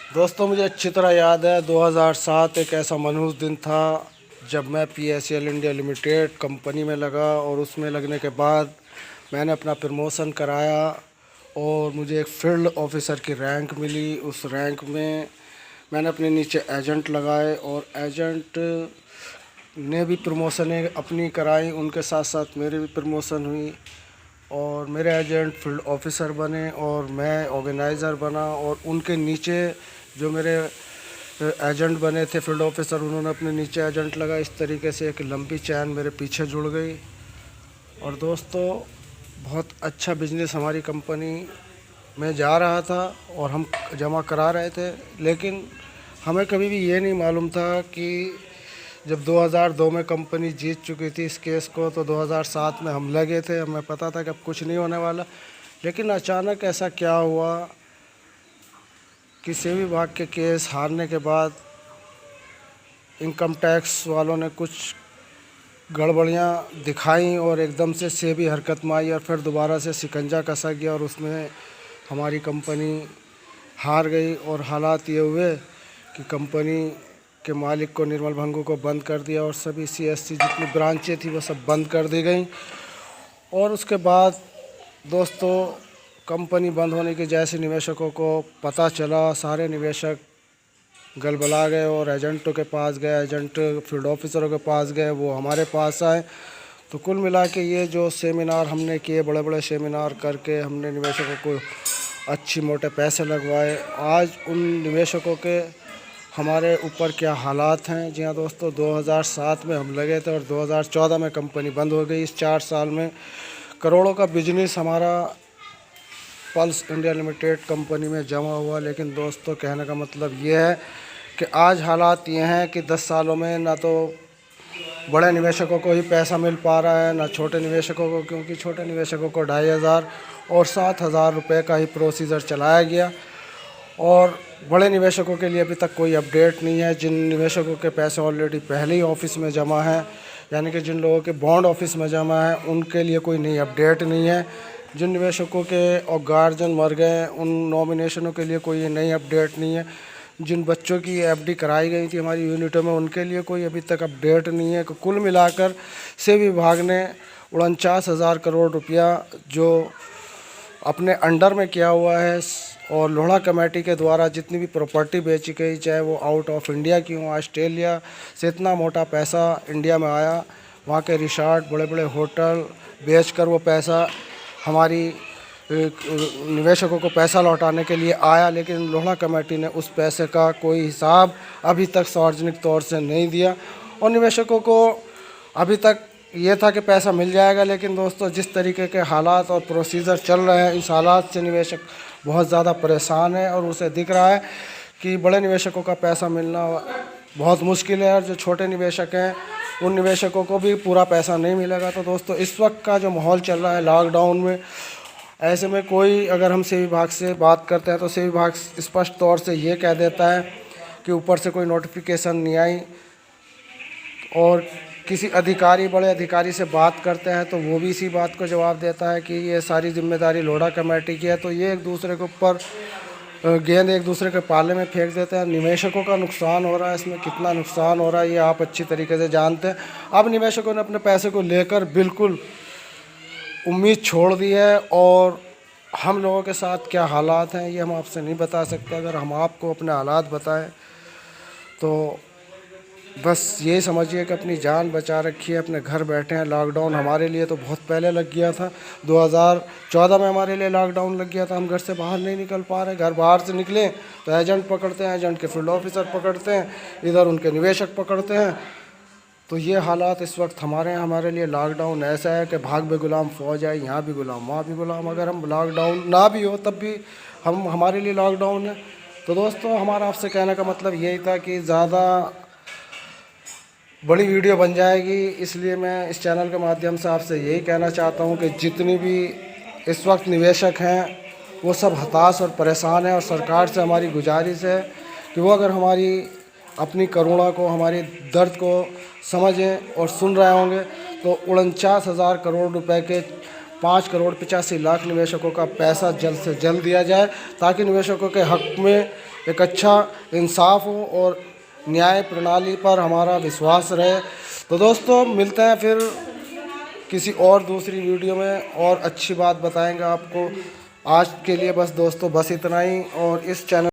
दोस्तों, मुझे अच्छी तरह याद है 2007 एक ऐसा मनहूस दिन था जब मैं PSL इंडिया लिमिटेड कंपनी में लगा और उसमें लगने के बाद मैंने अपना प्रमोशन कराया और मुझे एक फील्ड ऑफिसर की रैंक मिली। उस रैंक में मैंने अपने नीचे एजेंट लगाए और एजेंट ने भी प्रमोशनें अपनी कराई, उनके साथ साथ मेरी भी प्रमोशन हुई और मेरे एजेंट फील्ड ऑफिसर बने और मैं ऑर्गेनाइज़र बना। और उनके नीचे जो मेरे एजेंट बने थे फील्ड ऑफिसर, उन्होंने अपने नीचे एजेंट लगा। इस तरीके से एक लंबी चैन मेरे पीछे जुड़ गई। और दोस्तों, बहुत अच्छा बिजनेस हमारी कंपनी में जा रहा था और हम जमा करा रहे थे, लेकिन हमें कभी भी ये नहीं मालूम था कि जब 2002 में कंपनी जीत चुकी थी इस केस को, तो 2007 में हम लगे थे। हमें पता था कि अब कुछ नहीं होने वाला, लेकिन अचानक ऐसा क्या हुआ कि सेबी विभाग के केस हारने के बाद इनकम टैक्स वालों ने कुछ गड़बड़ियाँ दिखाई और एकदम से सेबी हरकत में आई और फिर दोबारा से शिकंजा कसा गया और उसमें हमारी कंपनी हार गई। और हालात ये हुए कि कंपनी के मालिक को, निर्मल भंगू को बंद कर दिया और सभी CSC जितनी ब्रांचें थी वो सब बंद कर दी गई। और उसके बाद दोस्तों, कंपनी बंद होने के जैसे निवेशकों को पता चला, सारे निवेशक गलबला गए और एजेंटों के पास गए, एजेंट फील्ड ऑफिसरों के पास गए, वो हमारे पास आए। तो कुल मिला के ये जो सेमिनार हमने किए, बड़े बड़े सेमिनार करके हमने निवेशकों को अच्छी मोटे पैसे लगवाए। आज उन निवेशकों के हमारे ऊपर क्या हालात हैं। जी हाँ दोस्तों, 2007 में हम लगे थे और 2014 में कंपनी बंद हो गई। इस 4 साल में करोड़ों का बिजनेस हमारा पल्स इंडिया लिमिटेड कंपनी में जमा हुआ। लेकिन दोस्तों, कहने का मतलब ये है कि आज हालात ये हैं कि 10 सालों में ना तो बड़े निवेशकों को ही पैसा मिल पा रहा है, ना छोटे निवेशकों को, क्योंकि छोटे निवेशकों को 2500 और 7000 रुपये का ही प्रोसीजर चलाया गया और बड़े निवेशकों के लिए अभी तक कोई अपडेट नहीं है। जिन निवेशकों के पैसे ऑलरेडी पहले ही ऑफिस में जमा है, यानी कि जिन लोगों के बॉन्ड ऑफिस में जमा है, उनके लिए कोई नई अपडेट नहीं है। जिन निवेशकों के और गार्जियन मर गए, उन नॉमिनेशनों के लिए कोई नई अपडेट नहीं है। जिन बच्चों की FD कराई गई थी हमारी यूनिटों में, उनके लिए कोई अभी तक अपडेट नहीं है। कुल मिलाकर सेबी विभाग ने 49,000 करोड़ रुपया जो अपने अंडर में किया हुआ है और लोढ़ा कमेटी के द्वारा जितनी भी प्रॉपर्टी बेची गई, चाहे वो आउट ऑफ इंडिया की हो, ऑस्ट्रेलिया से इतना मोटा पैसा इंडिया में आया, वहाँ के रिसॉर्ट, बड़े बड़े होटल बेचकर वो पैसा हमारी निवेशकों को पैसा लौटाने के लिए आया। लेकिन लोढ़ा कमेटी ने उस पैसे का कोई हिसाब अभी तक सार्वजनिक तौर से नहीं दिया और निवेशकों को अभी तक ये था कि पैसा मिल जाएगा। लेकिन दोस्तों, जिस तरीके के हालात और प्रोसीजर चल रहे हैं, इस हालात से निवेशक बहुत ज़्यादा परेशान है और उसे दिख रहा है कि बड़े निवेशकों का पैसा मिलना बहुत मुश्किल है और जो छोटे निवेशक हैं उन निवेशकों को भी पूरा पैसा नहीं मिलेगा। तो दोस्तों, इस वक्त का जो माहौल चल रहा है लॉकडाउन में, ऐसे में कोई अगर हम सेबी विभाग से बात करते हैं तो सेबी विभाग स्पष्ट तौर से ये कह देता है कि ऊपर से कोई नोटिफिकेशन नहीं आई। और किसी अधिकारी, बड़े अधिकारी से बात करते हैं तो वो भी इसी बात को जवाब देता है कि ये सारी जिम्मेदारी लोढ़ा कमेटी की है। तो ये एक दूसरे के ऊपर गेंद एक दूसरे के पाले में फेंक देते हैं। निवेशकों का नुकसान हो रहा है, इसमें कितना नुकसान हो रहा है ये आप अच्छी तरीके से जानते हैं। अब निवेशकों ने अपने पैसे को लेकर बिल्कुल उम्मीद छोड़ दी है और हम लोगों के साथ क्या हालात हैं ये हम आपसे नहीं बता सकते। अगर हम आपको अपने हालात बताएं तो बस यही समझिए कि अपनी जान बचा रखिए, अपने घर बैठे हैं। लॉकडाउन हमारे लिए तो बहुत पहले लग गया था, 2014 में हमारे लिए लॉकडाउन लग गया था। हम घर से बाहर नहीं निकल पा रहे, घर बाहर से निकले तो एजेंट पकड़ते हैं, एजेंट के फील्ड ऑफिसर पकड़ते हैं, इधर उनके निवेशक पकड़ते हैं। तो ये हालात इस वक्त हमारे हैं। हमारे लिए लॉकडाउन ऐसा है कि भाग में गुलाम फौज है, यहाँ भी गुलाम वहाँ भी गुलाम। अगर हम लॉकडाउन ना भी हो तब भी हमारे लिए लॉकडाउन है। तो दोस्तों, हमारा आपसे कहने का मतलब यही था कि ज़्यादा बड़ी वीडियो बन जाएगी, इसलिए मैं इस चैनल के माध्यम से आपसे यही कहना चाहता हूँ कि जितनी भी इस वक्त निवेशक हैं वो सब हताश और परेशान हैं और सरकार से हमारी गुजारिश है कि वो अगर हमारी अपनी करुणा को, हमारी दर्द को समझें और सुन रहे होंगे तो 49,000 करोड़ रुपए के 5,85,00,000 निवेशकों का पैसा जल्द से जल्द दिया जाए, ताकि निवेशकों के हक में एक अच्छा इंसाफ हो और न्याय प्रणाली पर हमारा विश्वास रहे। तो दोस्तों मिलते हैं फिर किसी और दूसरी वीडियो में और अच्छी बात बताएंगे आपको। आज के लिए बस दोस्तों बस इतना ही। और इस चैनल